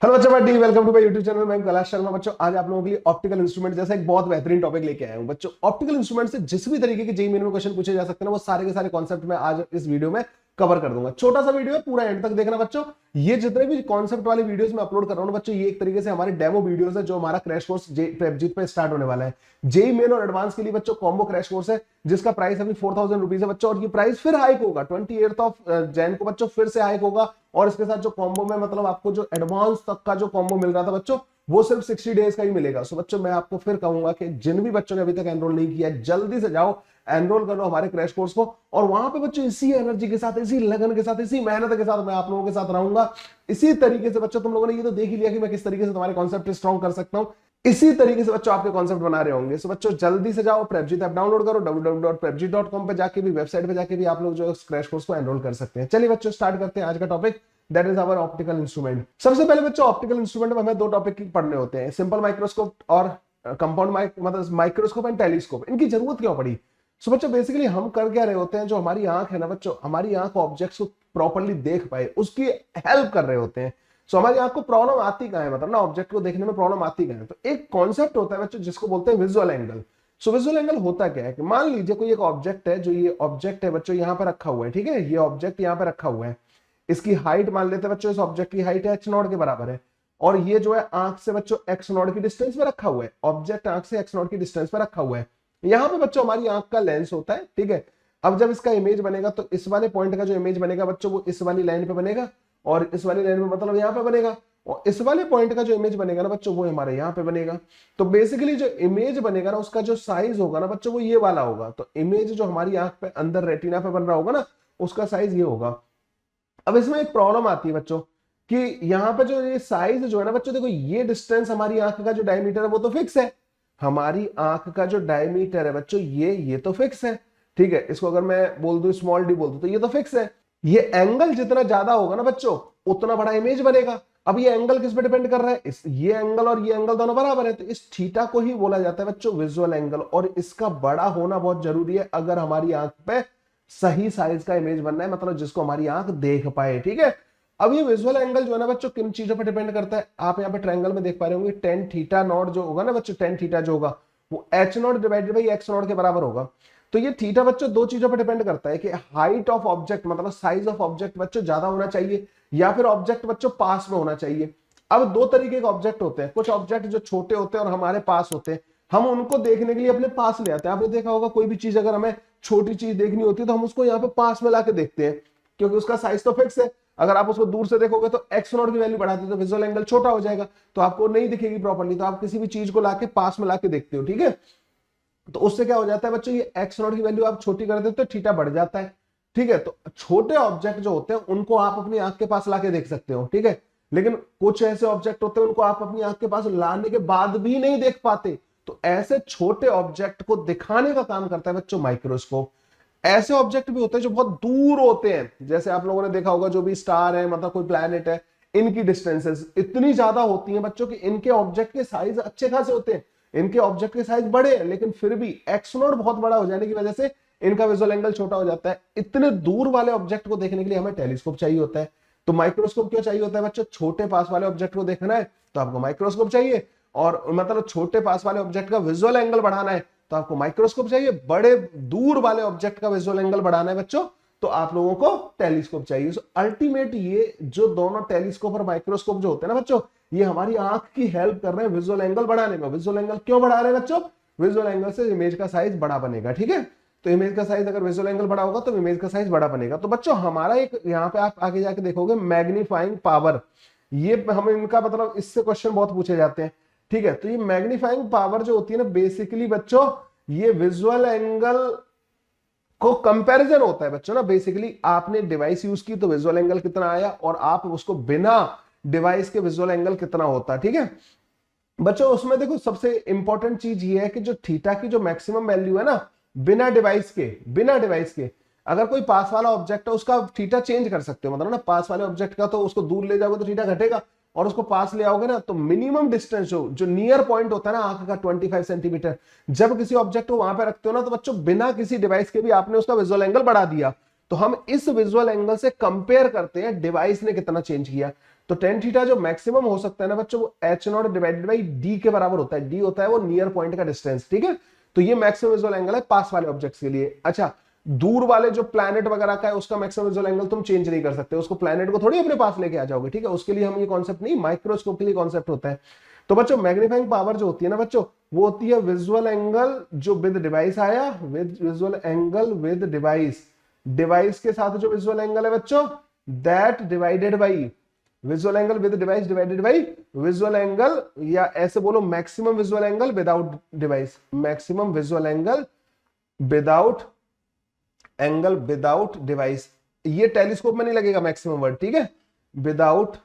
Hello बच्चों, मैं डी welcome to my YouTube channel. मैं कैलाश शर्मा। बच्चों, आज आप लोगों के लिए ऑप्टिकल इंस्ट्रूमेंट जैसा एक बहुत बेहतरीन टॉपिक लेके आया हूं। बच्चों, ऑप्टिकल इंस्ट्रूमेंट से जिस भी तरीके के जेईई मेन में क्वेश्चन पूछे जा सकते हैं ना, वो सारे के सारे कॉन्सेप्ट मैं आज इस वीडियो में कवर कर दूंगा। छोटा सा वीडियो है, पूरा एंड तक देखना बच्चों। ये जितने भी कॉन्सेप्ट वाले वीडियोस मैं अपलोड कर रहा हूं ना बच्चों, ये एक तरीके से हमारे डेमो वीडियोस है जो हमारा क्रैश कोर्स प्रेपजीत पे स्टार्ट होने वाला है। जेईई मेन और एडवांस के लिए बच्चों कॉम्बो क्रैश कोर्स है, जिसका प्राइस अभी 4000 रुपीज है बच्चों। और ये प्राइस फिर हाइक होगा 28 ऑफ जैन को बच्चों, फिर से हाइक होगा। और इसके साथ जो कॉम्बो में मतलब आपको जो एडवांस तक का जो कॉम्बो मिल रहा था बच्चों, वो सिर्फ 60 डेज का ही मिलेगा। सो बच्चों, मैं आपको फिर कहूंगा कि जिन भी बच्चों ने अभी तक एनरोल नहीं किया है, जल्दी से जाओ एनरोल कर लो हमारे क्रैश कोर्स को। और वहां पे बच्चों इसी एनर्जी के साथ, इसी लगन के साथ, इसी मेहनत के साथ मैं आप लोगों के साथ रहूंगा। इसी तरीके से बच्चों, तुम लोगों ने ये तो देख ही लिया कि मैं किस तरीके से तुम्हारे कॉन्सेप्ट स्ट्रॉन्ग कर सकता हूं। इसी तरीके से बच्चों आपके कॉन्सेप्ट बना रहे होंगे। सो बच्चों, जल्दी से जाओ प्रेपजीत ऐप डाउनलोड करो। www.prepjeet.com पे जाके भी, वेबसाइट पे जाके भी आप लोग जो क्रैश कोर्स को एनरोल कर सकते हैं। चलिए बच्चों, स्टार्ट करते हैं आज का topic, that is our optical instrument. सबसे पहले बच्चों, ऑप्टिकल इंस्ट्रूमेंट में हमें दो टॉपिक पढ़ने होते हैं, सिंपल माइक्रोस्कोप और कंपाउंड मतलब माइक्रोस्कोप एंड टेलीस्कोप। इनकी जरूरत क्यों पड़ी? सो बच्चों, बेसिकली हम कर क्या रहे होते हैं, जो हमारी आंख है ना बच्चों, हमारी आंख ऑब्जेक्ट्स को प्रॉपर्ली देख पाए उसकी हेल्प कर रहे होते हैं। सो हमारी आंख को प्रॉब्लम आती कहां है, मतलब ना ऑब्जेक्ट को देखने में प्रॉब्लम आती कहां है? तो एक कॉन्सेप्ट होता है बच्चों जिसको बोलते हैं visual angle. So visual angle होता क्या है कि मान लीजिए कोई एक ऑब्जेक्ट है, जो ये ऑब्जेक्ट है बच्चों यहाँ पर रखा हुआ है, ठीक है, ये ऑब्जेक्ट यहाँ पे रखा हुआ है। इसकी हाइट मान लेते हैं बच्चों, इस ऑब्जेक्ट की हाइट h नॉट के बराबर है। और ये जो है आंख से बच्चों x नॉट की डिस्टेंस पे रखा हुआ है। ऑब्जेक्ट आंख से x नॉट की डिस्टेंस पे रखा हुआ है। यहाँ पे बच्चों हमारी आंख का लेंस होता है, ठीक है। अब जब इसका इमेज बनेगा तो इस वाले पॉइंट का जो इमेज बनेगा बच्चों, वो इस वाली लाइन पे बनेगा। और इस वाली लाइन पे मतलब यहाँ पे बनेगा। और इस वाले पॉइंट का जो इमेज बनेगा ना बच्चों, वो हमारे यहाँ पे बनेगा। तो बेसिकली जो इमेज बनेगा ना, उसका जो साइज होगा ना बच्चों, वो ये वाला होगा। तो इमेज जो हमारी आंख पे अंदर रेटिना पे बन रहा होगा ना, उसका साइज ये होगा। अब इसमें एक प्रॉब्लम आती है बच्चों कि यहाँ पे जो ये साइज जो है ना बच्चों, देखो ये डिस्टेंस हमारी आंख का जो डायमीटर है वो तो फिक्स है। हमारी आंख का जो डायमीटर है बच्चों, ये तो फिक्स है, ठीक है। इसको अगर मैं बोल दूं स्मॉल डी बोल दूं तो ये तो फिक्स है। ये एंगल जितना ज्यादा होगा ना बच्चों, उतना बड़ा इमेज बनेगा। अब ये एंगल किस पे डिपेंड कर रहा है? ये एंगल और ये एंगल दोनों बराबर है, तो इस थीटा को ही बोला जाता है बच्चों विजुअल एंगल। और इसका बड़ा होना बहुत जरूरी है अगर हमारी आंख पे सही साइज का इमेज बनना है, मतलब जिसको हमारी आंख देख पाए, ठीक है। अब ये विजुअल एंगल जो है ना बच्चों, किन चीजों पर डिपेंड करता है? आप यहाँ पे ट्रायंगल में देख पा रहे होंगे, टेन थीटा नॉट जो होगा ना बच्चों, टेन थीटा जो होगा वो H not divided by x not के बराबर होगा। तो ये थीटा बच्चों दो चीजों पर डिपेंड करता है कि हाइट ऑफ ऑब्जेक्ट मतलब साइज ऑफ ऑब्जेक्ट बच्चों ज्यादा होना चाहिए, या फिर ऑब्जेक्ट बच्चों पास में होना चाहिए। अब दो तरीके के ऑब्जेक्ट होते हैं, कुछ ऑब्जेक्ट जो छोटे होते हैं और हमारे पास होते हैं, हम उनको देखने के लिए अपने पास ले आते हैं। आपने देखा होगा कोई भी चीज अगर हमें छोटी चीज देखनी होती है तो हम उसको यहाँ पे पास में लाके देखते हैं, क्योंकि उसका साइज तो फिक्स है। अगर आप उसको दूर से देखोगे तो एक्स नॉट की वैल्यू बढ़ाते तो विजुअल एंगल छोटा हो जाएगा, तो आपको नहीं दिखेगी प्रॉपर्ली। तो आप किसी भी चीज को लाके पास में लाके देखते हो, ठीक है। तो उससे क्या हो जाता है बच्चों, ये एक्स नॉट की वैल्यू आप छोटी कर देते हो तो थीटा बढ़ जाता है, ठीक है। तो छोटे ऑब्जेक्ट जो होते हैं उनको आप अपनी आंख के पास लाके देख सकते हो, ठीक है। लेकिन कुछ ऐसे ऑब्जेक्ट होते हैं उनको आप अपनी आंख के पास लाने के बाद भी नहीं देख पाते। तो ऐसे छोटे ऑब्जेक्ट को दिखाने का काम करता है बच्चों माइक्रोस्कोप। ऐसे ऑब्जेक्ट भी होते हैं जो बहुत दूर होते हैं, जैसे आप लोगों ने देखा होगा जो भी स्टार है, मतलब कोई प्लैनेट है, इनकी डिस्टेंसेस इतनी ज्यादा होती हैं बच्चों कि इनके ऑब्जेक्ट के साइज अच्छे खासे होते हैं। इनके ऑब्जेक्ट के साइज बड़े हैं, लेकिन फिर भी एक्स नॉट बहुत बड़ा हो जाने की वजह से इनका विजुअल एंगल छोटा हो जाता है। इतने दूर वाले ऑब्जेक्ट को देखने के लिए हमें टेलीस्कोप चाहिए होता है। तो माइक्रोस्कोप क्यों चाहिए होता है बच्चों? छोटे पास वाले ऑब्जेक्ट को देखना है तो आपको माइक्रोस्कोप चाहिए, और मतलब छोटे पास वाले ऑब्जेक्ट का विजुअल एंगल बढ़ाना है तो आपको माइक्रोस्कोप चाहिए। बड़े दूर वाले ऑब्जेक्ट का विजुअल एंगल बढ़ाना है बच्चों, तो आप लोगों को टेलीस्कोप चाहिए। अल्टीमेट ये जो दोनों टेलीस्कोप और माइक्रोस्कोप जो होते हैं ना बच्चों, ये हमारी आंख की हेल्प कर रहे हैं विजुअल एंगल बढ़ाने में। विजुअल एंगल क्यों बढ़ा रहे हैं बच्चों? विजुअल एंगल से इमेज का साइज बड़ा बनेगा, ठीक है। तो इमेज का साइज अगर विजुअल एंगल बड़ा होगा तो इमेज का साइज बड़ा बनेगा। तो बच्चों हमारा एक यहाँ पे आप आगे जाके देखोगे मैग्नीफाइंग पावर, ये हम इनका मतलब इससे क्वेश्चन बहुत पूछे जाते हैं, ठीक है। तो ये मैग्नीफाइंग पावर जो होती है ना बेसिकली बच्चों, ये विजुअल एंगल को कंपैरिजन होता है बच्चों ना। बेसिकली आपने डिवाइस यूज की तो विजुअल एंगल कितना आया, और आप उसको बिना डिवाइस के विजुअल एंगल कितना होता है, ठीक है बच्चों। उसमें देखो सबसे इंपॉर्टेंट चीज ये है कि जो थीटा की जो मैक्सिमम वैल्यू है ना, बिना डिवाइस के अगर कोई पास वाला ऑब्जेक्ट है उसका थीटा चेंज कर सकते हो, मतलब ना पास वाले ऑब्जेक्ट का तो उसको दूर ले जाओगे तो थीटा घटेगा, और उसको पास ले आओगे ना तो मिनिमम डिस्टेंस जो नियर पॉइंट होता है ना आंख का 25 सेंटीमीटर, जब किसी ऑब्जेक्ट को वहां पे रखते हो ना तो बच्चों बिना किसी डिवाइस के भी आपने उसका विजुअल एंगल बढ़ा दिया। तो हम इस विजुअल एंगल से कंपेयर करते हैं डिवाइस ने कितना चेंज किया। तो टेन थीटा जो मैक्सिमम हो सकता है ना बच्चों, वो H not divided by D के बराबर होता है। डी होता है वो नियर पॉइंट का डिस्टेंस, ठीक है। तो ये मैक्सिमम विजुअल एंगल है पास वाले ऑब्जेक्ट्स के लिए। अच्छा, दूर वाले जो प्लैनेट वगैरह का है उसका मैक्सिमम विजुअल एंगल तुम चेंज नहीं कर सकते, उसको प्लैनेट को थोड़ी अपने पास लेके आ जाओगे, ठीक है। उसके लिए हम ये कॉन्सेप्ट नहीं, माइक्रोस्कोप के लिए कॉन्सेप्ट होता है। तो बच्चों मैग्नीफाइंग पावर जो होती है ना बच्चों, वो होती है विजुअल एंगल जो विद डिवाइस आया, with visual angle with device, device के साथ जो विजुअल एंगल है बच्चों, that divided by visual angle with device divided by visual angle, या ऐसे बोलो maximum visual angle without device, maximum visual angle without device. ये टेलीस्कोप में नहीं लगेगा मैक्सिमम वर्ड, ठीक है, विदाउट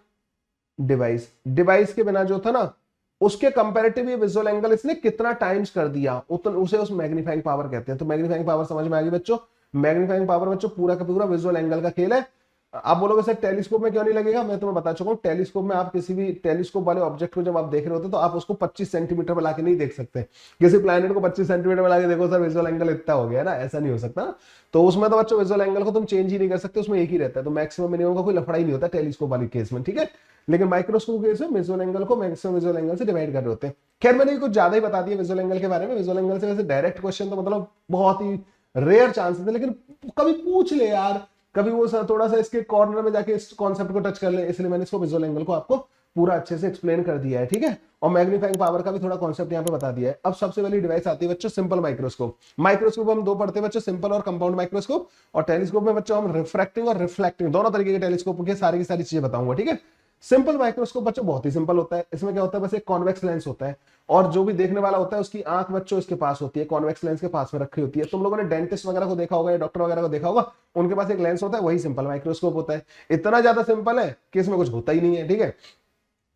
डिवाइस। डिवाइस के बिना जो था ना, उसके कंपैरेटिव ये विजुअल एंगल इसने कितना टाइम्स कर दिया, उसे उस मैग्नीफाइंग पावर कहते हैं। तो मैग्नीफाइंग पावर समझ में आ गई बच्चों। मैग्नीफाइंग पावर बच्चों पूरा का पूरा विजुअल एंगल का खेल है। आप बोलोगे सर टेलीस्कोप में क्यों नहीं लगेगा, मैं तुम्हें बता चुका हूं। टेलीस्कोप में आप किसी भी टेलीस्कोप वाले ऑब्जेक्ट को जब आप देख रहे होते तो आप उसको 25 सेंटीमीटर पर लाके नहीं देख सकते। किसी प्लैनेट को 25 सेंटीमीटर पर लाके देखो सर विजुअल एंगल इतना हो गया ना, ऐसा नहीं हो सकता। तो उसमें तो बच्चों विजुअल एंगल को तुम चेंज ही नहीं कर सकते, उसमें एक ही रहता है। तो मैक्सिमम मिनिमम का कोई लफड़ा ही नहीं होता टेलीस्कोप वाले केस में, ठीक है। लेकिन माइक्रोस्कोप केस में विजुअल एंगल को मैक्सिमम विजुअल एंगल से डिवाइड कर रहे होते हैं। खैर मैंने कुछ ज्यादा ही बता दिया विजुअल एंगल के बारे में। विजुअल एंगल से वैसे डायरेक्ट क्वेश्चन तो मतलब बहुत ही रेयर चांसेस है, लेकिन कभी पूछ ले यार, कभी वो थोड़ा सा इसके कॉर्नर में जाके इस कॉन्सेप्ट को टच कर ले, इसलिए मैंने इसको विजुअल एंगल को आपको पूरा अच्छे से एक्सप्लेन कर दिया है, ठीक है। और मैग्नीफाइंग पावर का भी थोड़ा कॉन्सेप्ट यहाँ पे बता दिया है। अब सबसे पहली डिवाइस आती है बच्चों सिंपल माइक्रोस्कोप। माइक्रोस्कोप हम दो पढ़ते हैं बच्चों, सिंपल और कंपाउंड माइक्रोस्कोप। और टेलीस्कोप में बच्चों हम रिफ्रैक्टिंग और रिफ्लेक्टिंग दोनों तरीके के टेलीस्कोप की सारी चीजें बताऊंगा, ठीक है। सिंपल माइक्रोस्कोप बच्चों बहुत ही सिंपल होता है। इसमें क्या होता है, बस एक कॉन्वेक्स लेंस होता है, और जो भी देखने वाला होता है उसकी आंख बच्चों इसके पास होती है, कॉन्वेक्स लेंस के पास में रखी होती है। तुम लोगों ने डेंटिस्ट वगैरह को देखा होगा या डॉक्टर वगैरह को देखा होगा, उनके पास एक लेंस होता है, वही सिंपल माइक्रोस्कोप होता है। इतना ज्यादा सिंपल है कि इसमें कुछ होता ही नहीं है, ठीक है।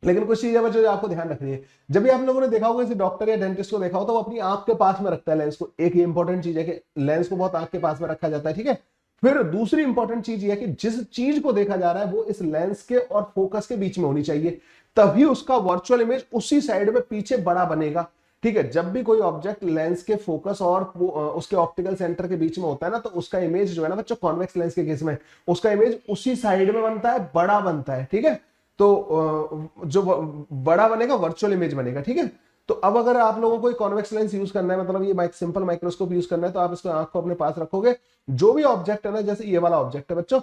लेकिन कुछ चीजें बच्चों आपको ध्यान रखनी है। जब भी आप लोगों ने देखा होगा किसी डॉक्टर या डेंटिस्ट को देखा हो तो वो अपनी आंख के पास में रखता है लेंस को। एक ये इंपॉर्टेंट चीज है कि लेंस को बहुत आंख के पास में रखा जाता है, ठीक है। फिर दूसरी इंपॉर्टेंट चीज ये है कि जिस चीज को देखा जा रहा है वो इस लेंस के और फोकस के बीच में होनी चाहिए, तभी उसका वर्चुअल इमेज उसी साइड में पीछे बड़ा बनेगा, ठीक है। जब भी कोई ऑब्जेक्ट लेंस के फोकस और उसके ऑप्टिकल सेंटर के बीच में होता है ना, तो उसका इमेज जो है ना बच्चों, कॉन्वेक्स लेंस के केस में उसका इमेज उसी साइड में बनता है, बड़ा बनता है, ठीक है। तो जो बड़ा बनेगा वर्चुअल इमेज बनेगा, ठीक है। तो अब अगर आप लोगों को कॉन्वेक्स लेंस यूज करना है, मतलब ये सिंपल माइक्रोस्कोप यूज करना है, तो आप इसको आंख को अपने पास रखोगे। जो भी ऑब्जेक्ट है ना, जैसे ये वाला ऑब्जेक्ट है बच्चों,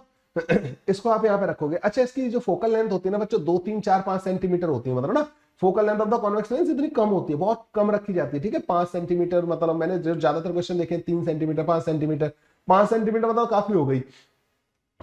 इसको आप यहाँ पे रखोगे। अच्छा, इसकी जो फोकल लेंथ होती है ना बच्चों, 2 3 4 5 सेंटीमीटर होती है, मतलब ना focal length of the convex lens इतनी कम होती है, बहुत कम रखी जाती है, ठीक है। 5 सेंटीमीटर, मतलब मैंने जो ज्यादातर क्वेश्चन देखे 3 सेंटीमीटर 5 सेंटीमीटर 5 सेंटीमीटर मतलब काफी हो गई।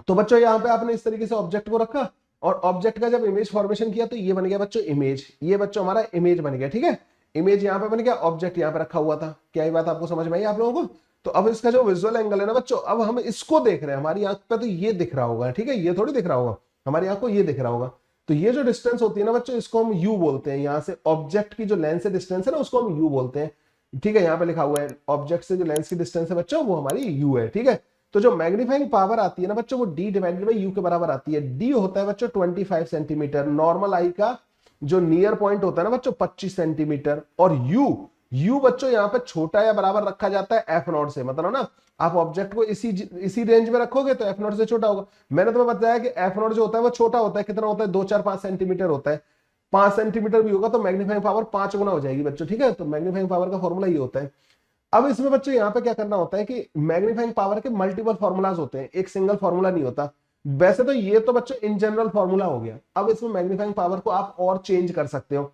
तो बच्चों यहाँ पे आपने इस तरीके से ऑब्जेक्ट को रखा, और ऑब्जेक्ट का जब इमेज फॉर्मेशन किया तो ये बन गया बच्चों इमेज। ये बच्चों हमारा इमेज बन गया, ठीक है। इमेज यहाँ पे बन गया, ऑब्जेक्ट यहाँ पे रखा हुआ था। क्या ये बात आपको समझ में आई आप लोगों को? तो अब इसका जो विजुअल एंगल है ना बच्चों, अब हम इसको देख रहे हैं, हमारी आंख पे तो ये दिख रहा होगा, ठीक है, ये थोड़ी दिख रहा होगा, हमारी आंख को ये दिख रहा होगा। तो ये जो डिस्टेंस होती है ना बच्चों, इसको हम यू बोलते हैं। यहाँ से ऑब्जेक्ट की जो लेंस से डिस्टेंस है ना, उसको हम यू बोलते हैं, ठीक है। यहाँ पे लिखा हुआ है ऑब्जेक्ट से जो लेंस की डिस्टेंस है बच्चों, वो हमारी यू है, ठीक है। तो जो मैग्नीफाइंग पावर आती है ना बच्चों, वो डी डिवाइडेड बाई यू के बराबर आती है। डी होता है बच्चों 25 सेंटीमीटर, नॉर्मल आई का जो नियर पॉइंट होता है ना बच्चों 25 सेंटीमीटर, और यू बच्चों यहाँ पे छोटा या बराबर रखा जाता है एफ नॉट से, मतलब ना आप ऑब्जेक्ट को इसी रेंज में रखोगे तो एफ नॉट से छोटा होगा। मैंने तुम्हें बताया कि एफ नॉट जो होता है वो छोटा होता है, कितना होता है, 2 4 5 सेंटीमीटर होता है। 5 सेंटीमीटर भी होगा तो मैग्नीफाइंग पावर 5 गुना हो जाएगी बच्चों, ठीक है। तो मैग्नीफाइंग पावर का फॉर्मूला ये होता है। अब इसमें बच्चों यहाँ पे क्या करना होता है कि मैग्नीफाइंग पावर के मल्टीपल फॉर्मूलाज होते हैं, एक सिंगल फॉर्मूला नहीं होता। वैसे तो ये तो बच्चों इन जनरल फॉर्मूला हो गया। अब इसमें मैग्नीफाइंग पावर को आप और चेंज कर सकते हो।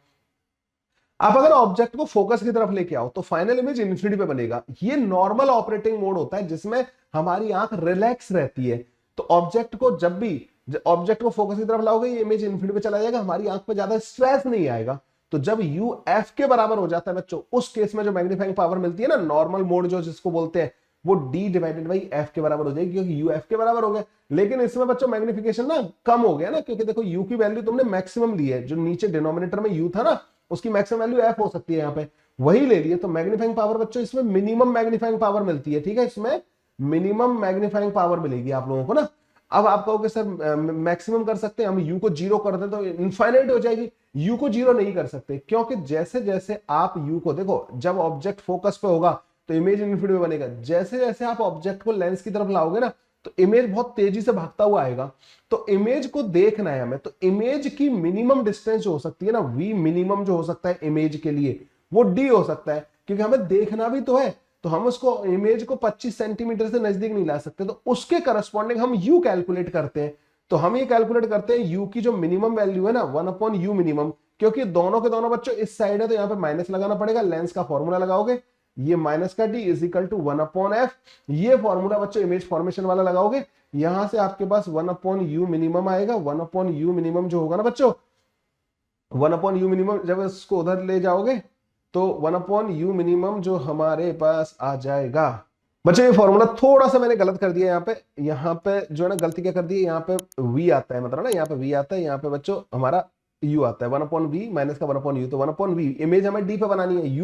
आप अगर ऑब्जेक्ट को फोकस की तरफ लेके आओ तो फाइनल इमेज इन्फिनिटी पे बनेगा। ये नॉर्मल ऑपरेटिंग मोड होता है जिसमें हमारी आंख रिलैक्स रहती है। तो ऑब्जेक्ट को जब भी ऑब्जेक्ट को फोकस की तरफ लाओगे, ये इमेज इन्फिनिटी पे चला जाएगा, हमारी आंख पे ज्यादा स्ट्रेस नहीं आएगा। तो जब यू एफ के बराबर हो जाता है बच्चों, उस केस में जो मैग्नीफाइंग पावर मिलती है ना, नॉर्मल मोड जो जिसको बोलते हैं, वो डी डिवाइडेड बाई एफ के बराबर हो जाएगी, क्योंकि यू एफ के बराबर हो गया। लेकिन इसमें बच्चों मैग्निफिकेशन ना कम हो गया ना, क्योंकि देखो यू की वैल्यू तुमने मैक्सिमम ली है, जो नीचे डिनोमिनेटर में यू था ना, उसकी मैक्सिमम वैल्यू एफ हो सकती है, यहाँ पे वही ले लिए। तो मैग्नीफाइंग पावर बच्चों इसमें मिनिमम मैग्नीफाइंग पावर मिलती है, ठीक है। इसमें मिनिमम मैग्नीफाइंग पावर मिलेगी आप लोगों को ना। अब आप कहोगे सर मैक्सिमम कर सकते हैं, हम यू को 0 कर दें तो इनफाइनाइट हो जाएगी। यू को 0 नहीं कर सकते, क्योंकि जैसे जैसे आप यू को देखो, जब ऑब्जेक्ट फोकस पे होगा तो इमेज इन्फिनिटी में बनेगा। जैसे जैसे आप ऑब्जेक्ट को लेंस की तरफ लाओगे ना, तो इमेज बहुत तेजी से भागता हुआ आएगा। तो इमेज को देखना है हमें, तो इमेज की मिनिमम डिस्टेंस जो हो सकती है ना, वी मिनिमम जो हो सकता है इमेज के लिए, वो डी हो सकता है, क्योंकि हमें देखना भी तो है। तो हम उसको इमेज को 25 सेंटीमीटर से नजदीक नहीं ला सकते, तो उसके करस्पॉन्डिंग हम यू कैलकुलेट करते हैं। तो हम ये कैलकुलेट करते हैं यू की जो मिनिमम वैल्यू है ना, 1/u मिनिमम, क्योंकि दोनों के दोनों बच्चों इस साइड है तो यहाँ पे माइनस लगाना पड़ेगा, लेंस का फॉर्मूला लगाओगे, ये माइनस का D is equal to 1/f, ये फॉर्मूला बच्चों इमेज फॉर्मेशन वाला लगाओगे, यहां से आपके पास 1/u मिनिमम आएगा। 1/u मिनिमम जो होगा ना बच्चों, 1/u मिनिमम जब इसको उधर ले जाओगे तो 1/u मिनिमम जो हमारे पास आ जाएगा बच्चों, ये फॉर्मूला थोड़ा सा मैंने गलत कर दिया यहाँ पे जो है ना, गलती क्या कर दी है, यहाँ पे v आता है, मतलब ना यहाँ पे v आता है, यहाँ पे बच्चों हमारा u आता है, 1/v माइनस का 1/u, तो 1/v इमेज हमें d पे बनानी है,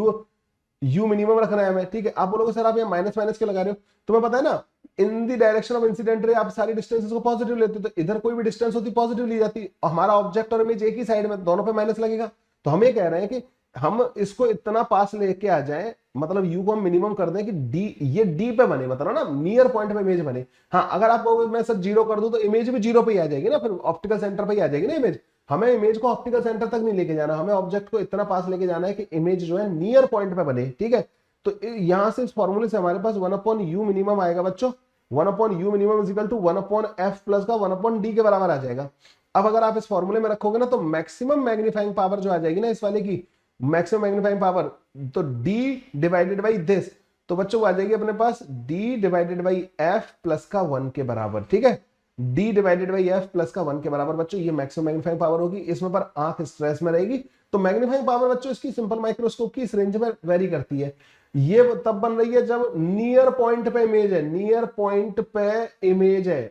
u मिनिमम रखना है हमें, ठीक है। आप बोलोगे सर आप यहाँ माइनस माइनस के लगा रहे हो, तुम्हें पता है ना in the direction of incident ray आप सारी डिस्टेंसेस को पॉजिटिव लेते हो, तो इधर कोई भी डिस्टेंस होती पॉजिटिव ली जाती, हमारा ऑब्जेक्ट और इमेज एक ही साइड में, दोनों पे माइनस लगेगा। तो हम ये कह रहे हैं कि हम इसको इतना पास लेके आ जाए, मतलब यू को हम मिनिमम कर दें कि डी, ये डी पे बने, मतलब ना नियर पॉइंट पे इमेज बने। हाँ, अगर आप कहोगे मैं सर जीरो कर दूं तो इमेज भी जीरो पे ही आ जाएगी ना, फिर ऑप्टिकल सेंटर पे ही आ जाएगी ना इमेज। हमें इमेज को ऑप्टिकल सेंटर तक नहीं लेके जाना, हमें ऑब्जेक्ट को इतना पास लेके जाना है कि इमेज जो है नियर पॉइंट पे बने, ठीक है। तो यहां से इस फॉर्मूले से हमारे पास 1/u मिनिमम आएगा बच्चों, 1/u minimum is equal to 1/f plus का 1/d के बराबर आ जाएगा। अब अगर आप इस फॉर्मूले में रखोगे ना, तो मैक्सिमम मैग्नीफाइंग पावर जो आ जाएगी ना इस वाले की, मैक्सिमम मैग्नीफाइंग पावर, तो d डिवाइडेड बाई दिस, तो बच्चों आ जाएगी अपने पास d divided by f plus का 1 के बराबर, ठीक है। d divided by f plus का 1 के बराबर बच्चों, ये मैक्सिमम मैग्नीफाइंग पावर होगी। इसमें पर आंख स्ट्रेस में रहेगी, तो मैग्नीफाइंग पावर बच्चों इसकी सिंपल माइक्रोस्कोप की इस रेंज में वेरी करती है। ये तब बन रही है जब नियर पॉइंट पे इमेज है, नियर पॉइंट पे इमेज है,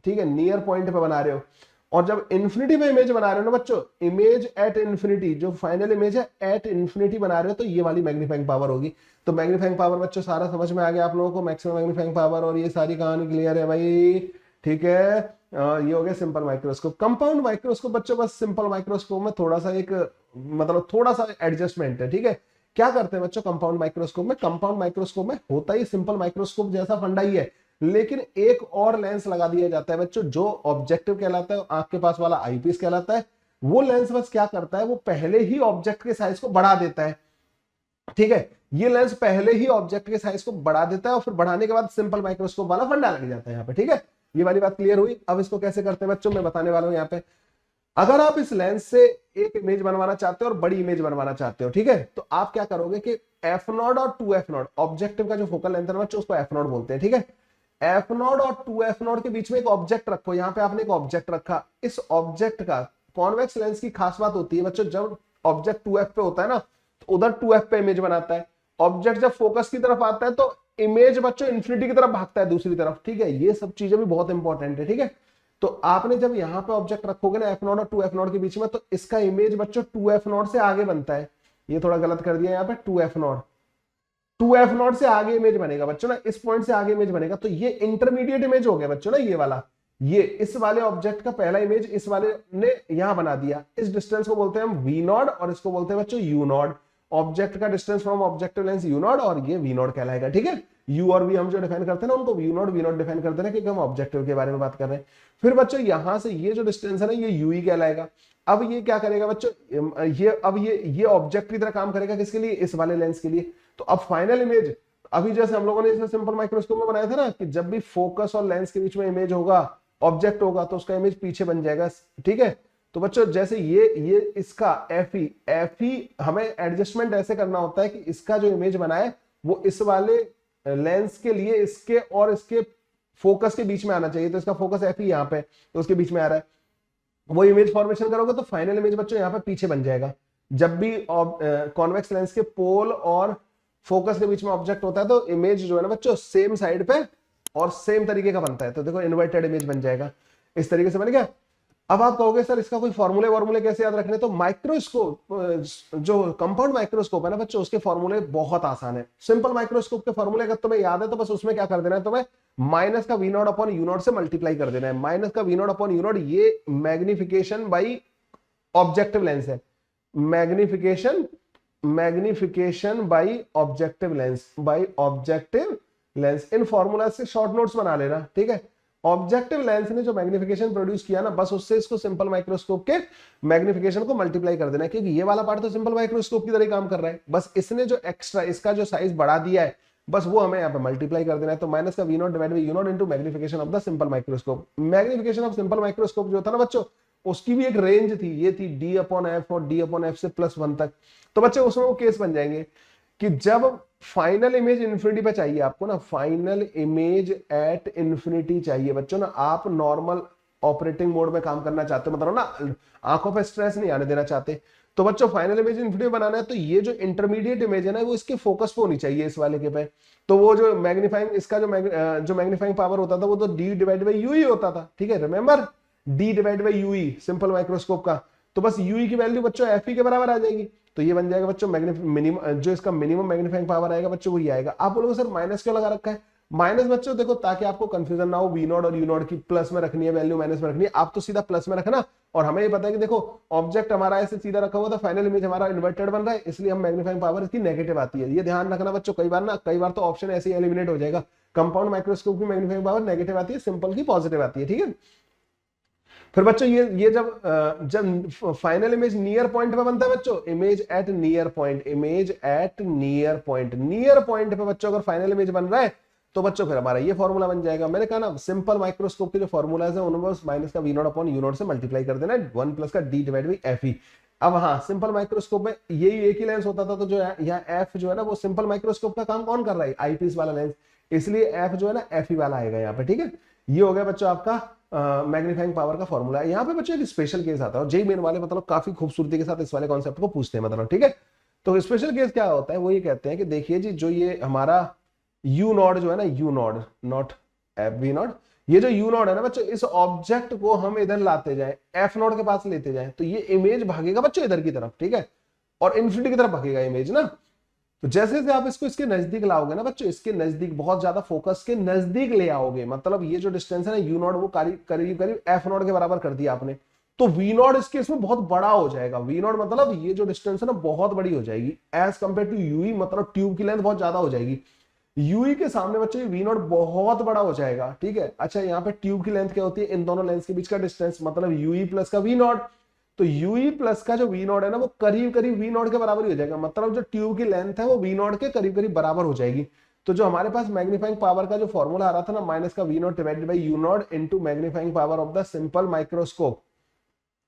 ठीक है, नियर पॉइंट पे बना रहे हो। और जब इंफिनिटी पे इमेज बना रहे हो ना बच्चों, इमेज एट इंफिनिटी, जो फाइनल इमेज है एट इंफिनिटी बना रहे हो, तो ये वाली मैग्नीफाइंग पावर होगी। तो मैग्नीफाइंग पावर बच्चों सारा समझ में आ गया आप लोगों को, मैक्सिमम मैग्नीफाइंग पावर, और ये सारी कहानी क्लियर है भाई, ठीक है। ये हो गया सिंपल माइक्रोस्कोप। कंपाउंड माइक्रोस्कोप बच्चों, बस सिंपल माइक्रोस्कोप में थोड़ा सा एक, मतलब थोड़ा सा एडजस्टमेंट है, ठीक है। क्या करते हैं बच्चों कंपाउंड माइक्रोस्कोप में, कंपाउंड माइक्रोस्कोप में होता ही सिंपल माइक्रोस्कोप जैसा फंडा ही है, लेकिन एक और लेंस लगा दिया जाता है बच्चों, जो ऑब्जेक्टिव कहलाता है, आंख के पास वाला आईपीस कहलाता है। वो लेंस बस क्या करता है, वो पहले ही ऑब्जेक्ट के साइज को बढ़ा देता है, ठीक है। ये लेंस पहले ही ऑब्जेक्ट के साइज को बढ़ा देता है, और फिर बढ़ाने के बाद सिंपल माइक्रोस्कोप वाला फंडा लग जाता है यहाँ पे, ठीक है। ये वाली बात क्लियर हुई। अब इसको कैसे करते हैं बच्चों, मैं बताने वाला हूं यहाँ पे। अगर आप इस लेंस से एक इमेज बनवाना चाहते हो और बड़ी इमेज बनवाना चाहते हो, ठीक है, तो आप क्या करोगे कि f0 और 2f0, ऑब्जेक्टिव का जो फोकल लेंथ है बच्चों, उसको f0 बोलते हैं, ठीक है। f0 और 2f0 के बीच में एक ऑब्जेक्ट रखो, यहाँ पे आपने एक ऑब्जेक्ट रखा। इस ऑब्जेक्ट का, कॉन्वेक्स लेंस की खास बात होती है बच्चों, जब ऑब्जेक्ट 2f पे होता है ना, तो उधर 2f पे इमेज बनाता है। ऑब्जेक्ट जब फोकस की तरफ आता है तो इमेज बच्चों इन्फिनिटी की तरफ भागता है दूसरी तरफ, ठीक है। ये सब चीजें भी बहुत इंपॉर्टेंट है, ठीक है। तो आपने जब यहाँ पे ऑब्जेक्ट रखोगे ना f0 और 2f0 के बीच में, तो इसका इमेज बच्चों 2f0 से आगे बनता है। ये थोड़ा गलत कर दिया यहाँ पे, 2f0 से आगे इमेज बनेगा बच्चों ना, इस पॉइंट से आगे इमेज बनेगा। तो ये इंटरमीडिएट इमेज हो गया बच्चों ना, ये वाला, ये इस वाले ऑब्जेक्ट का पहला इमेज इस वाले ने यहां बना दिया। इस डिस्टेंस को बोलते हैं हम v0, और इसको बोलते हैं बच्चों u0। ऑब्जेक्ट का distance from objective lens u0, और ये v0 कहलाएगा, ठीक है। u और v हम जो डिफाइन करते हैं ना, उनको v0 डिफाइन करते हैं, क्योंकि हम ऑब्जेक्टिव के बारे में बात कर रहे हैं। फिर बच्चों यहां से ये जो डिस्टेंस है ना, ये u ही कहलाएगा। अब ये क्या करेगा बच्चों, ये ऑब्जेक्ट की तरह काम करेगा, किसके लिए, इस वाले लेंस के लिए। तो अब फाइनल इमेज, अभी जैसे हम लोगों ने इसे सिंपल माइक्रोस्कोप में बनाया था ना, कि जब भी फोकस और लेंस के बीच में इमेज होगा, ऑब्जेक्ट होगा, तो उसका इमेज पीछे बन जाएगा, ठीक है। तो बच्चों जैसे ये इसका एफ हमें एडजस्टमेंट ऐसे करना होता है कि इसका जो इमेज बना है वो इस वाले लेंस के लिए इसके और इसके फोकस के बीच में आना चाहिए। तो इसका फोकस एफ ही यहाँ पे, तो उसके बीच में आ रहा है। वो इमेज फॉर्मेशन करोगे तो फाइनल इमेज बच्चों यहाँ पे पीछे बन जाएगा। जब भी कॉन्वेक्स लेंस के पोल और फोकस के बीच में ऑब्जेक्ट होता है, तो इमेज जो है ना बच्चों सेम साइड पे और सेम तरीके का बनता है। तो देखो इन्वर्टेड इमेज बन जाएगा, इस तरीके से बन गया। अब आप कहोगे सर इसका कोई फॉर्मूले कैसे याद रखने, तो माइक्रोस्कोप, जो कंपाउंड माइक्रोस्कोप है ना बच्चों, उसके फॉर्मूले बहुत आसान है। सिंपल माइक्रोस्कोप के फॉर्मूले अगर तुम्हें याद है तो बस उसमें क्या कर देना है, तुम्हें माइनस का v0 अपॉन u0 से मल्टीप्लाई कर देना है। माइनस का v0 अपॉन u0 ये मैग्निफिकेशन बाई ऑब्जेक्टिव लेंस है, magnification by objective lens, in formula से शॉर्ट नोट्स बना लेना, ठीक है। ऑब्जेक्टिव लेंस ने जो मैग्निफिकेशन प्रोड्यूस किया ना, बस उससे इसको सिंपल माइक्रोस्कोप के मैग्निफिकेशन को मल्टीप्लाई कर देना है, क्योंकि ये वाला पार्ट तो सिंपल माइक्रोस्कोप की तरह काम कर रहा है, बस इसने जो एक्स्ट्रा इसका जो साइज बढ़ा दिया है, बस वो हमें यहाँ पे मल्टीप्लाई कर देना है। तो माइनस का V naught divide by U naught into magnification of the simple microscope. Magnification of simple microscope जो था ना बच्चों, उसकी भी एक रेंज थी, ये थी डी अपॉन एफ और डी अपॉन एफ से +1 तक। तो बच्चों उसमें वो केस बन जाएंगे कि जब फाइनल इमेज इन्फिनिटी पे चाहिए आपको ना, फाइनल इमेज एट इन्फिनिटी चाहिए बच्चों ना, आप नॉर्मल ऑपरेटिंग मोड में काम करना चाहते हो, मतलब ना आंखों पे स्ट्रेस नहीं आने देना चाहते, तो बच्चों फाइनल इमेज इन्फिनिटी बनाना है, तो ये जो इंटरमीडिएट इमेज है ना, वो इसके फोकस पे होनी चाहिए, इस वाले के पे। तो वो जो मैग्नीफाइंग, इसका जो मैग्नीफाइंग पावर होता था, वो तो डी डिवाइड बाई यू ही होता था, ठीक है, remember, D divide by you he simple microscope का। तो बस यू की वैल्यू बच्चों एफ के बराबर आ जाएगी, तो ये बन जाएगा बच्चों मिनिमम, जो इसका मिनिमम मैग्नीफाइंग पावर आएगा बच्चों वही आएगा। आप बोलोगे सर माइनस क्यों लगा रखा है? माइनस बच्चों देखो, ताकि आपको कंफ्यूजन ना हो, वी नॉट और यू नॉट की प्लस में रखनी है वैल्यू, माइनस में रखनी है, आप तो सीधा प्लस में रखना। और हमें ये पता है कि देखो ऑब्जेक्ट हमारा ऐसे सीधा रखा हुआ था, फाइनल इमेज हमारा इन्वर्टेड बन रहा है, इसलिए हम मैग्नीफाइंग पावर इसकी नेगेटिव आती है। ये ध्यान रखना बच्चों, कई बार तो ऑप्शन ऐसे ही एलिमिनेट हो जाएगा, कंपाउंड माइक्रोस्कोप की मैग्नीफाइंग पावर नेगेटिव आती है, सिंपल की पॉजिटिव आती है, ठीक है। फिर बच्चों ये जब फाइनल इमेज नियर पॉइंट पे बनता है बच्चों, image at near point, image at near point, near point पे बच्चों अगर फाइनल इमेज बन रहा है, तो बच्चों फिर हमारा ये फॉर्मूला बन जाएगा। मैंने कहा ना, सिंपल माइक्रोस्कोप के जो फॉर्मूलाज है उनमें माइनस का V naught upon U naught से मल्टीप्लाई कर देना है, 1 प्लस का D divide by F E. अब हाँ, सिंपल माइक्रोस्कोप में यही एक ही लेंस होता था, तो जो यहाँ एफ जो है ना, वो सिंपल माइक्रोस्कोप का काम कौन कर रहा है? आईपीस वाला लेंस, इसलिए एफ जो है ना एफ ई वाला आएगा यहाँ पे, ठीक है। ये हो गया बच्चों आपका मैग्नीफाइंग पावर का फॉर्मूला है। यहाँ पे बच्चों एक स्पेशल केस आता है, जेई मेन वाले मतलब काफी खूबसूरती के साथ इस वाले कॉन्सेप्ट को पूछते हैं, मतलब ठीक है। तो स्पेशल केस क्या होता है, वो ये कहते हैं कि देखिए जी, जो ये हमारा यू नॉट जो है ना, U naught, naught F V naught, ये जो यू नॉट है ना बच्चों, इस ऑब्जेक्ट को हम इधर लाते जाए, एफ नॉट के पास लेते जाए, तो ये इमेज भागेगा बच्चों इधर की तरफ, ठीक है, और इन्फिनिटी की तरफ भागेगा इमेज ना। तो जैसे जैसे आप इसको इसके नजदीक लाओगे ना बच्चों, इसके नजदीक, बहुत ज्यादा फोकस के नजदीक ले आओगे, मतलब ये जो डिस्टेंस है ना यू नॉट, वो करीब करीब एफ नॉट के बराबर कर दिया आपने, तो वी नॉट इसके इसमें बहुत बड़ा हो जाएगा। वी नॉट मतलब ये जो डिस्टेंस है ना बहुत बड़ी हो जाएगी एज कंपेयर टू यूई, मतलब ट्यूब की लेंथ बहुत ज्यादा हो जाएगी। यूई के सामने बच्चों वी नॉट बहुत बड़ा हो जाएगा, ठीक है। अच्छा, यहाँ पे ट्यूब की लेंथ क्या होती है? इन दोनों लेंस के बीच का डिस्टेंस, मतलब यूई प्लस का वी नॉट। तो यूई प्लस का जो वी नॉट है ना, वो करीब करीब वी नॉट के बराबर ही हो जाएगा, मतलब जो ट्यूब की लेंथ है वो वी नॉट के करीब करीब बराबर हो जाएगी। तो जो हमारे पास मैग्नीफाइंग पावर का जो फॉर्मूला आ रहा था ना, माइनस का V naught divided by U naught into magnifying power of the simple microscope,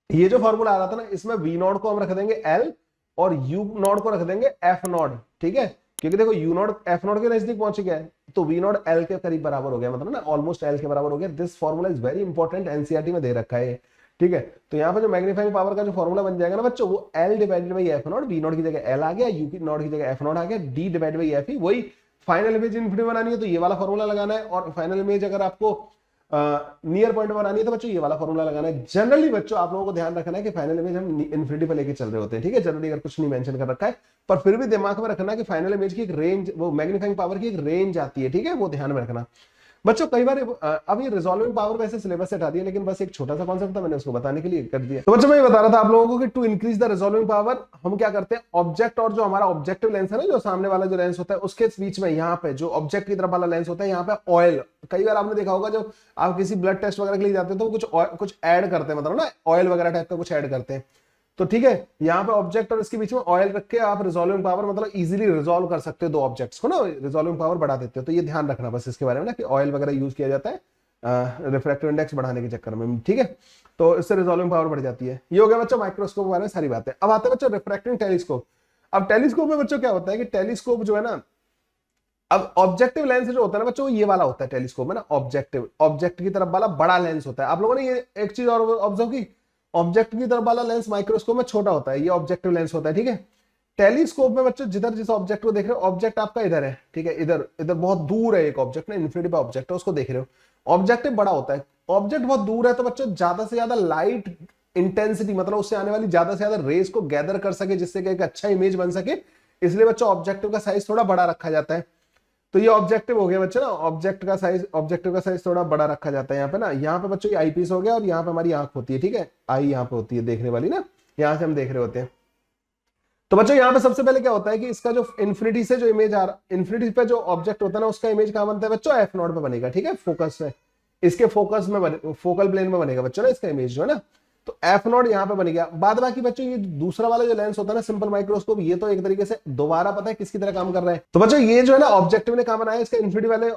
ये जो फॉर्मूला आ रहा था ना, इसमें वी नॉट को हम रख देंगे एल और यू नॉट को रख देंगे एफ नॉट, ठीक है, क्योंकि देखो यू नॉट एफ नॉट के नजदीक पहुंच गया है, तो वी नॉट एल के करीब बराबर हो गया, मतलब ना ऑलमोस्ट एल के बराबर हो गया। This formula is very important, NCERT में दे रखा है, ठीक है। तो यहाँ पे जो मैग्नीफाइंग पावर का जो फॉर्मूला बन जाएगा ना बच्चों, वो L divided by F naught, V naught की जगह एल आ गया, यू की नॉट की जगह एफ नॉट आ गया, डी डिवाइडेड बाई एफ ई, वही फाइनल इमेज इन्फिनिटी बनानी है तो ये वाला फॉर्मूला लगाना है, और फाइनल इमेज अगर आपको नियर पॉइंट बनानी है तो बच्चों ये वाला फॉर्मूला लगाना है। जनरली बच्चों आप लोगों को ध्यान रखना है कि फाइनल इमेज हम इन्फिनिटी पे लेके चल रहे होते हैं, ठीक है, जनरली अगर कुछ नहीं मेंशन कर रखा है, पर फिर भी दिमाग में रखना कि फाइनल इमेज की एक रेंज, वो मैग्नीफाइंग पावर की एक रेंज आती है, ठीक है, वो ध्यान में रखना बच्चों। कई बार अब ये रिजॉल्विंग पावर वैसे सिलेबस से हटा दिया, लेकिन बस एक छोटा सा कॉन्सेप्ट था, मैंने उसको बताने के लिए कर दिया। तो बच्चों मैं बता रहा था आप लोगों को कि to increase the resolving power हम क्या करते हैं, ऑब्जेक्ट और जो हमारा ऑब्जेक्टिव लेंस है ना, जो सामने वाला जो लेंस होता है, उसके बीच में यहाँ पे जो ऑब्जेक्ट की तरफ वाला लेंस होता है, यहाँ पे ऑयल, कई बार आपने देखा होगा जब आप किसी ब्लड टेस्ट वगैरह के लिए जाते हैं तो कुछ ऐड करते हैं, मतलब ना ऑयल वगैरह टाइप का कुछ ऐड करते हैं, तो ठीक है, यहाँ पे ऑब्जेक्ट और इसके बीच में ऑयल रख के आप रिजॉल्विंग पावर मतलब इजीली रिजॉल्व कर सकते हो, दो ऑब्जेक्ट्स को ना रिजॉल्विंग पावर बढ़ा देते हो। तो ये ध्यान रखना बस इसके बारे में ना, कि ऑयल वगैरह यूज किया जाता है रिफ्रैक्टिव इंडेक्स बढ़ाने के चक्कर में, ठीक है, तो इससे रिजॉल्विंग पावर बढ़ जाती है। ये हो गया बच्चों माइक्रोस्कोप के बारे में सारी बातें। अब आते हैं बच्चों रिफ्रैक्टिंग टेलीस्कोप। अब टेलीस्कोप में बच्चों क्या होता है कि टेलीस्कोप जो है ना, अब ऑब्जेक्टिव लेंस जो होता है ना बच्चों, ये वाला होता है टेलीस्कोप में ना, ऑब्जेक्ट की तरफ वाला बड़ा लेंस होता है। आप लोगों ने ये एक चीज और ऑब्जर्व की, ऑब्जेक्ट की तरफ वाला लेंस माइक्रोस्कोप में छोटा होता है, ये ऑब्जेक्टिव लेंस होता है, ठीक है। टेलीस्कोप में बच्चों जिधर जिस ऑब्जेक्ट को देख रहे हो, ऑब्जेक्ट आपका इधर है, ठीक है, इधर इधर बहुत दूर है एक ऑब्जेक्ट ना, इन्फिनिटी पे ऑब्जेक्ट है, उसको देख रहे हो, ऑब्जेक्टिव बड़ा होता है, ऑब्जेक्ट बहुत दूर है, तो बच्चों ज्यादा से ज्यादा लाइट इंटेंसिटी, मतलब उससे आने वाली ज्यादा से ज्यादा रेस को गैदर कर सके, जिससे कि एक अच्छा इमेज बन सके, इसलिए बच्चों ऑब्जेक्टिव का साइज थोड़ा बड़ा रखा जाता है। तो ये ऑब्जेक्टिव हो गया बच्चे ना, ऑब्जेक्टिव का साइज थोड़ा बड़ा रखा जाता है यहाँ पे ना। यहाँ पे बच्चों ये आई पीस हो गया, और यहाँ पे हमारी आंख होती है, ठीक है, आई यहाँ पे होती है देखने वाली ना, यहाँ से हम देख रहे होते हैं। तो बच्चों यहाँ पे सबसे पहले क्या होता है कि इसका जो इन्फिनिटी पे जो ऑब्जेक्ट होता है ना, उसका इमेज कहाँ बनता है बच्चों, एफ नॉट पे बनेगा, ठीक है, फोकस से इसके फोकस में फोकल प्लेन में बनेगा बच्चों ना इसका इमेज जो है ना। तो एफ नॉट यहाँ पे बन गया। बाद बाकी बच्चों ये दूसरा वाला जो लेंस होता है ना सिंपल माइक्रोस्कोप, ये तो एक तरीके से दोबारा पता है किसकी तरह काम कर रहा है। तो बच्चों ये जो है ना ऑब्जेक्टिव ने कहा बनाया इसका इन्फिनिटी वाले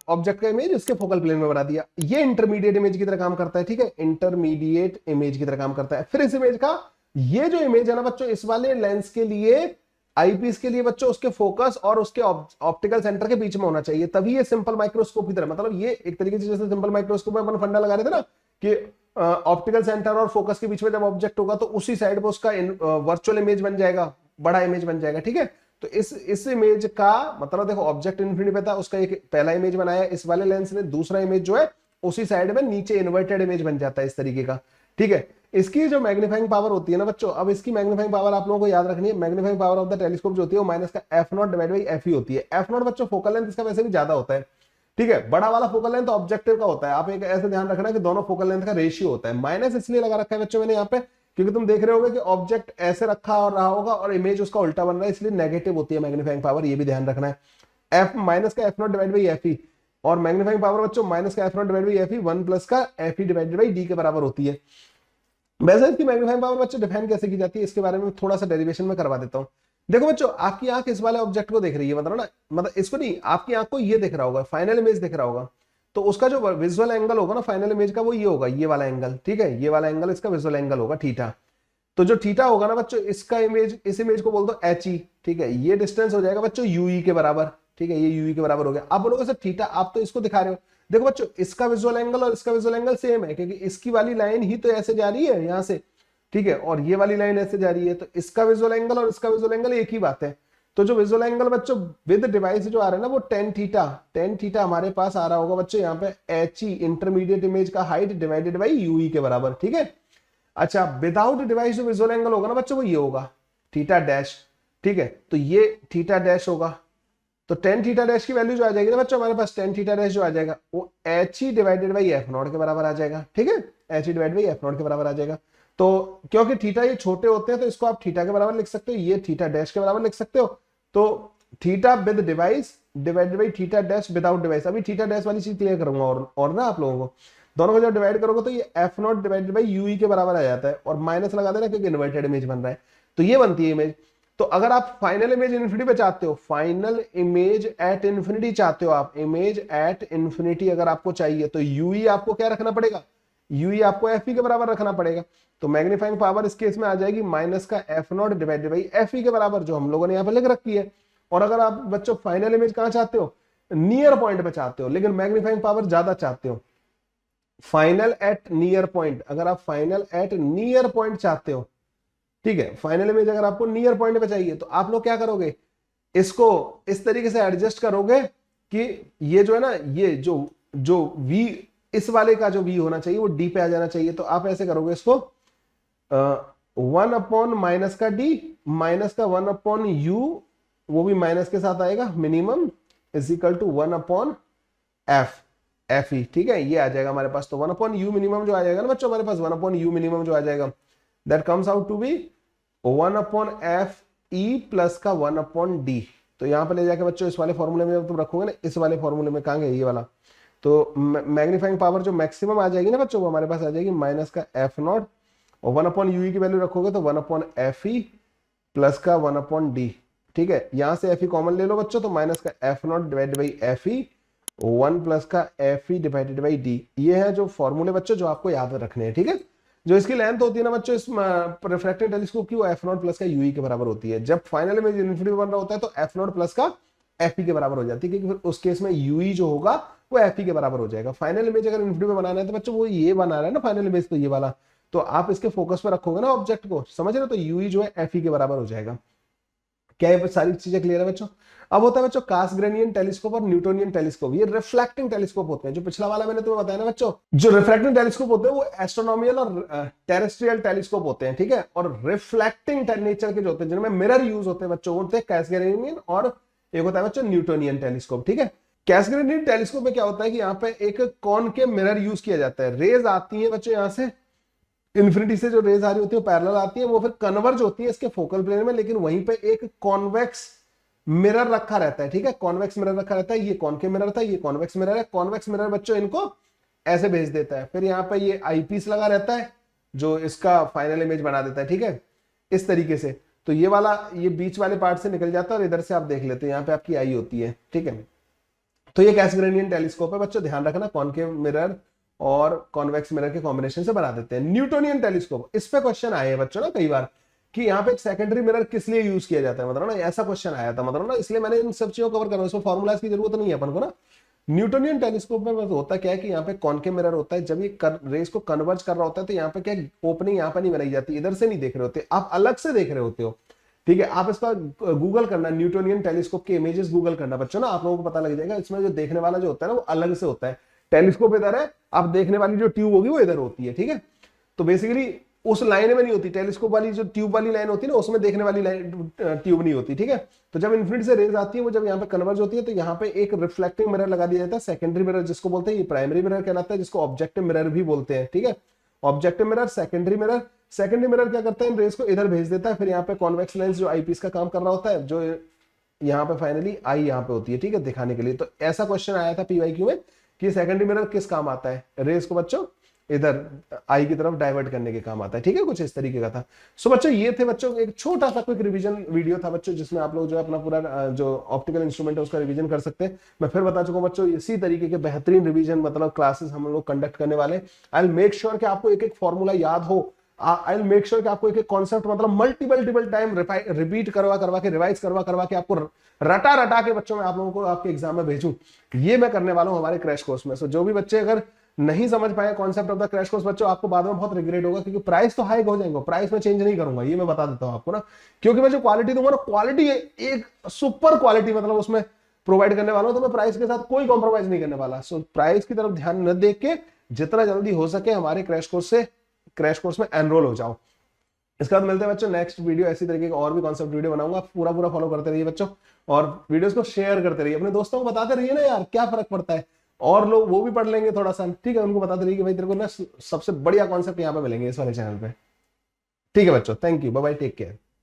ऑब्जेक्ट का इमेज इसके फोकल प्लेन में बना दिया। ये इंटरमीडिएट इमेज की तरह काम करता है, ठीक है, इंटरमीडिएट इमेज की तरह काम करता है। फिर इस इमेज का ये जो इमेज है ना बच्चों इस वाले लेंस के लिए आईपीस के लिए बच्चों उसके फोकस और उसके ऑप्टिकल सेंटर के बीच में होना चाहिए, तभी ये सिंपल माइक्रोस्कोप की तरह, मतलब ये एक तरीके से जैसे सिंपल माइक्रोस्कोप में अपन फंडा लगा रहे थे ना कि ऑप्टिकल सेंटर और फोकस के बीच में जब ऑब्जेक्ट होगा तो उसी साइड पे उसका वर्चुअल इमेज बन जाएगा, बड़ा इमेज बन जाएगा, ठीक है। तो इस इमेज का मतलब देखो ऑब्जेक्ट इन्फिनिटी पे था, उसका एक पहला इमेज बनाया, इस वाले लेंस ने दूसरा इमेज जो है उसी साइड में नीचे इन्वर्टेड इमेज बन जाता है इस तरीके का, ठीक है। इसकी जो मैग्नीफाइंग पावर होती है ना बच्चों, अब इसकी मैग्नीफाइंग पावर आप लोगों को याद रखनी है, magnifying power of the telescope जो होती है वो माइनस का F naught divide by F ही होती है। एफ नॉट बच्चों फोकल लेंथ इसका वैसे भी ज्यादा होता है, ठीक है, बड़ा वाला फोकल लेंथ ऑब्जेक्टिव का होता है। आप एक ऐसे ध्यान रखना कि दोनों फोकल लेंथ का रेशियो होता है। माइनस इसलिए लगा रखा है बच्चों मैंने यहाँ पे क्योंकि तुम देख रहे होगे कि ऑब्जेक्ट ऐसे रखा और रहा होगा और इमेज उसका उल्टा बन रहा है, इसलिए नेगेटिव होती है मैग्नीफाइंग पावर, ये भी ध्यान रखना है। एफ माइनस का F naught divide by F E और मैग्नीफाइंग पावर बच्चों माइनस का F naught divide by F E 1 plus का F E divide by D के बराबर होती है। वैसे इसकी मैग्नीफाइंग पावर बच्चों डिफाइन कैसे की जाती है इसके बारे में थोड़ा सा डेरिवेशन में करवा देता हूं। देखो बच्चों आपकी आंख इस वाले ऑब्जेक्ट को देख रही है, मतलब ना, मतलब इसको नहीं, आपकी आंख को ये दिख रहा होगा, फाइनल इमेज दिख रहा होगा, तो उसका जो विजुअल एंगल होगा ना फाइनल इमेज का वो ये होगा, ये वाला एंगल, ठीक है, ये वाला एंगल इसका विजुअल एंगल होगा थीटा। तो जो थीटा होगा ना बच्चों इसका इमेज, इस इमेज को बोल दो एच ई, ठीक है, ये डिस्टेंस हो जाएगा बच्चों यूई के बराबर, ठीक है, ये यूई के बराबर हो गया। आप बोलोगे सर थीटा आप तो इसको दिखा रहे हो, देखो बच्चों इसका विजुअल एंगल और इसका विजुअल एंगल सेम है क्योंकि इसकी वाली लाइन ही तो ऐसे जा रही है यहां से, ठीक है, और ये वाली लाइन ऐसे जा रही है, तो इसका विजुअल एंगल और इसका विजुअल एंगल एक ही बात है। तो जो विजुअल एंगल बच्चों विद डिवाइस जो आ रहा है ना वो टेन थीटा हमारे पास आ रहा होगा बच्चों यहाँ पे एच ई इंटरमीडिएट इमेज का हाइट डिवाइडेड बाई यूई के बराबर, ठीक है। अच्छा विदाउट डिवाइस जो विजुअल एंगल होगा ना बच्चों वो ये होगा थीटा डैश, ठीक है, तो ये थीटा डैश होगा। तो टेन थीटा डैश की वैल्यू जो आ जाएगी ना बच्चों हमारे पास टेन थीटा डैश जो आ जाएगा वो H E divided by F not के बराबर आ जाएगा, ठीक है, H E divide by F not के बराबर आ जाएगा। तो क्योंकि थीटा ये छोटे होते हैं तो इसको आप थीटा के बराबर लिख सकते हो, ये थीटा डैश के बराबर लिख सकते हो। तो theta with device divided by theta dash without device. अभी थीटा डैश वाली चीज क्लियर करूंगा और ना आप लोगों को, दोनों को जब डिवाइड करोगे तो ये F naught divided by U E के बराबर आ जाता है और माइनस लगा देना क्योंकि इन्वर्टेड इमेज बन रहा है, तो ये बनती है इमेज। तो अगर आप फाइनल इमेज इन्फिनिटी पे चाहते हो, फाइनल इमेज एट इन्फिनिटी चाहते हो आप, इमेज एट इन्फिनिटी अगर आपको चाहिए तो यूई आपको क्या रखना पड़ेगा, यूई आपको एफ ई के बराबर रखना पड़ेगा। तो मैग्नीफाइंग पावर इस केस में आ जाएगी माइनस का F naught divided by F ई के बराबर, जो हम लोगों ने यहाँ पे लिख रखी है। और अगर आप बच्चों फाइनल इमेज कहां चाहते हो, नियर पॉइंट पे चाहते हो, लेकिन मैग्नीफाइंग पावर ज्यादा चाहते हो, फाइनल एट नियर पॉइंट, अगर आप फाइनल एट नियर पॉइंट चाहते हो, ठीक है, फाइनल इमेज अगर आपको नियर पॉइंट पे चाहिए तो आप लोग क्या करोगे, इसको इस तरीके से एडजस्ट करोगे कि ये जो है ना, ये जो v इस वाले का जो v होना चाहिए वो d पे आ जाना चाहिए। तो आप ऐसे करोगे इसको 1 अपॉन माइनस का d माइनस का 1 अपॉन u, वो भी माइनस के साथ आएगा, minimum is equal to 1 upon F E, ठीक है, ये आ जाएगा हमारे पास। तो 1 अपॉन यू मिनिमम जो आ जाएगा ना बच्चों हमारे पास, 1 अपॉन यू मिनिमम जो आ जाएगा that comes out to be 1 upon F E plus का 1 अपॉन डी। तो यहाँ पे ले जाके बच्चों इस वाले फॉर्मूले में जब तुम रखोगे ना, इस वाले फॉर्मूले में कहां गए ये वाला, तो मैग्नीफाइंग पावर जो मैक्सिमम आ जाएगी ना बच्चों वो हमारे पास आ जाएगी माइनस का एफ नॉट, और 1 अपॉन यू की वैल्यू रखोगे तो 1 अपॉन एफ ई प्लस का 1 अपॉन डी, ठीक है। यहां से एफ ई कॉमन ले लो बच्चों, तो माइनस का F naught divided by F E 1 plus का F E divided by D. ये है जो फॉर्मूले बच्चों जो आपको याद रखने हैं, ठीक है। जो इसकी लेंथ होती है ना बच्चों इस रिफ्रैक्टिंग टेलीस्कोप की, वो एफ नॉट प्लस का यूई के बराबर होती है। जब फाइनल में इन्फिनिटी बन रहा होता है तो एफ नॉट प्लस का एफ ई के बराबर हो जाती है, क्योंकि फिर उस केस में यूई जो होगा वो एफ ई के बराबर हो जाएगा। फाइनल इमेज अगर इन्फिनिटी में बनाना है तो बच्चों वो ये बना रहा है ना फाइनल इमेज, तो ये वाला, तो आप इसके फोकस पे रखोगे ना ऑब्जेक्ट को, समझ रहे हो, तो यूई जो है एफ ई के बराबर हो जाएगा। क्या ये सारी चीजें क्लियर है बच्चों। अब होता है बच्चों कासग्रेनियन टेलीस्कोप और न्यूटोनियन टेलीस्कोप। ये रिफ्लेक्टिंग टेलीस्कोप होते हैं। जो पिछला वाला मैंने तुम्हें बताया ना बच्चों, जो रिफ्लेक्टिंग टेलीस्कोप होते हैं वो एस्ट्रोनॉमिकल और टेरेस्ट्रियल टेलीस्कोप होते हैं, ठीक है। और रिफ्लेक्टिंग नेचर के जो होते हैं जिनमें मिरर यूज होते हैं बच्चों, होते हैं कासग्रेनियन और एक होता है बच्चों न्यूटोनियन टेलीस्कोप, ठीक है। कासग्रेनियन टेलीस्कोप में क्या होता है कि यहाँ पे एक कॉन के मिरर यूज किया जाता है। रेज आती है बच्चों यहाँ से इन्फिनिटी से, जो रेज आ रही होती है पैरेलल आती है, वो फिर कन्वर्ज होती है इसके फोकल प्लेन में, लेकिन वहीं पे एक कॉन्वेक्स मिरर रखा रहता है, ठीक है। कॉन्वेक्स मिरर रखा रहता है, ये कॉनकेव मिरर था, ये कॉन्वेक्स मिरर है। कॉन्वेक्स मिरर बच्चों इनको ऐसे भेज देता है, फिर यहाँ पे ये आईपीस लगा रहता है जो इसका फाइनल इमेज बना देता है, ठीक है, इस तरीके से। तो ये वाला, ये बीच वाले पार्ट से निकल जाता है और इधर से आप देख लेते हैं यहाँ पे आपकी आई होती है, ठीक है। तो ये कैसग्रेनियन टेलीस्कोप है बच्चों, ध्यान रखना, कॉनकेव मिरर और कॉन्वेक्स मिरर के कॉम्बिनेशन से बना देते हैं। न्यूटोनियन टेलीस्कोप, इस पे क्वेश्चन आए हैं बच्चों ना कई बार कि यहाँ पे एक सेकेंडरी मिरर किस लिए यूज किया जाता है, मतलब ना ऐसा क्वेश्चन आया था, मतलब ना इसलिए मैंने इन सब चीजों को कवर करना, इसमें फॉर्मुलाज की जरूरत नहीं है अपन को ना। न्यूटोनियन टेलीस्कोप में बस होता क्या है कि यहाँ पे कॉनकेव मिरर होता है, जब ये रेस को कन्वर्ज कर रहा होता है तो यहाँ पे क्या ओपनिंग यहाँ पे नहीं बनाई जाती, इधर से नहीं देख रहे होते, आप अलग से देख रहे होते हो, ठीक है। आप इसका गूगल करना, न्यूटोनियन टेलीस्कोप के इमेजेस गूगल करना बच्चों ना, आप लोगों को पता लग जाएगा। इसमें जो देखने वाला जो होता है ना वो अलग से होता है, टेलीस्कोप इधर है, आप देखने वाली जो ट्यूब होगी वो इधर होती है, ठीक है। तो बेसिकली उस लाइन में नहीं होती, टेलीस्कोप वाली जो ट्यूब वाली लाइन होती है ना उसमें देखने वाली लाइन ट्यूब नहीं होती, ठीक है। तो जब इन्फिनिटी से रेज आती है वो जब यहाँ पे कन्वर्ज होती है तो यहाँ पे एक रिफ्लेक्टिंग मिरर लगा दिया जाता है, सेकेंडरी मिरर जिसको बोलते हैं, ये प्राइमरी मिरर कहलाता है, जिसको ऑब्जेक्टिव मिरर भी बोलते हैं, ठीक है। Objective mirror, secondary mirror. Secondary mirror क्या करता है, इन रेस को इधर भेज देता है, फिर यहाँ पे कॉन्वेक्स लेंस जो आईपीस का काम कर रहा होता है, जो यहाँ पे फाइनली आई यहाँ पे होती है, ठीक है, दिखाने के लिए। तो ऐसा क्वेश्चन आया था पीवाईक्यू में कि सेकेंडरी मिरर किस काम आता है, रेस को बच्चों इधर आई की तरफ डाइवर्ट करने के काम आता है, ठीक है, कुछ इस तरीके का था। सो बच्चों ये थे बच्चों एक छोटा सा क्विक रिवीजन वीडियो था बच्चों, जिसमें आप लोग जो है अपना पूरा जो ऑप्टिकल इंस्ट्रूमेंट है उसका रिवीजन कर सकते हैं। मैं फिर बता चुका हूं बच्चों, इसी तरीके के बेहतरीन रिवीजन मतलब क्लासेस हम लोग कंडक्ट करने वाले। आई विल मेक श्योर कि आपको एक एक फॉर्मूला याद हो, आई विल मेक श्योर कि आपको एक एक कॉन्सेप्ट मतलब मल्टीपल टाइम रिपीट करवा के रिवाइज करवा के आपको रटा के बच्चों में आप लोगों को आपके एग्जाम में भेजूं, ये मैं करने वाला हूं हमारे क्रैश कोर्स में। सो जो भी बच्चे अगर नहीं समझ पाए concept of the crash course बच्चों, आपको बाद में बहुत रिग्रेट होगा, क्योंकि प्राइस तो हाई हो जाएंगे, प्राइस में चेंज नहीं करूंगा, ये मैं बता देता हूं आपको ना, क्योंकि मैं जो क्वालिटी दूंगा ना, क्वालिटी एक सुपर क्वालिटी मतलब उसमें प्रोवाइड करने वाला हूं, तो मैं प्राइस के साथ कोई कॉम्प्रोमाइज नहीं करने वाला। सो प्राइस की तरफ ध्यान न देख के जितना जल्दी हो सके हमारे क्रैश कोर्स में एनरोल हो जाओ। इसके बाद मिलते हैं बच्चों नेक्स्ट वीडियो, ऐसी तरीके का और भी कॉन्सेप्ट वीडियो बनाऊंगा, पूरा फॉलो करते रहिए बच्चों, और वीडियोस को शेयर करते रहिए, अपने दोस्तों को बताते रहिए ना यार, क्या फर्क पड़ता है, और लोग वो भी पढ़ लेंगे थोड़ा सा, ठीक है, उनको बताते रहिए कि भाई तेरे को ना सबसे बढ़िया कॉन्सेप्ट यहाँ पे मिलेंगे इस वाले चैनल पे, ठीक है बच्चों, thank you, bye bye, take care.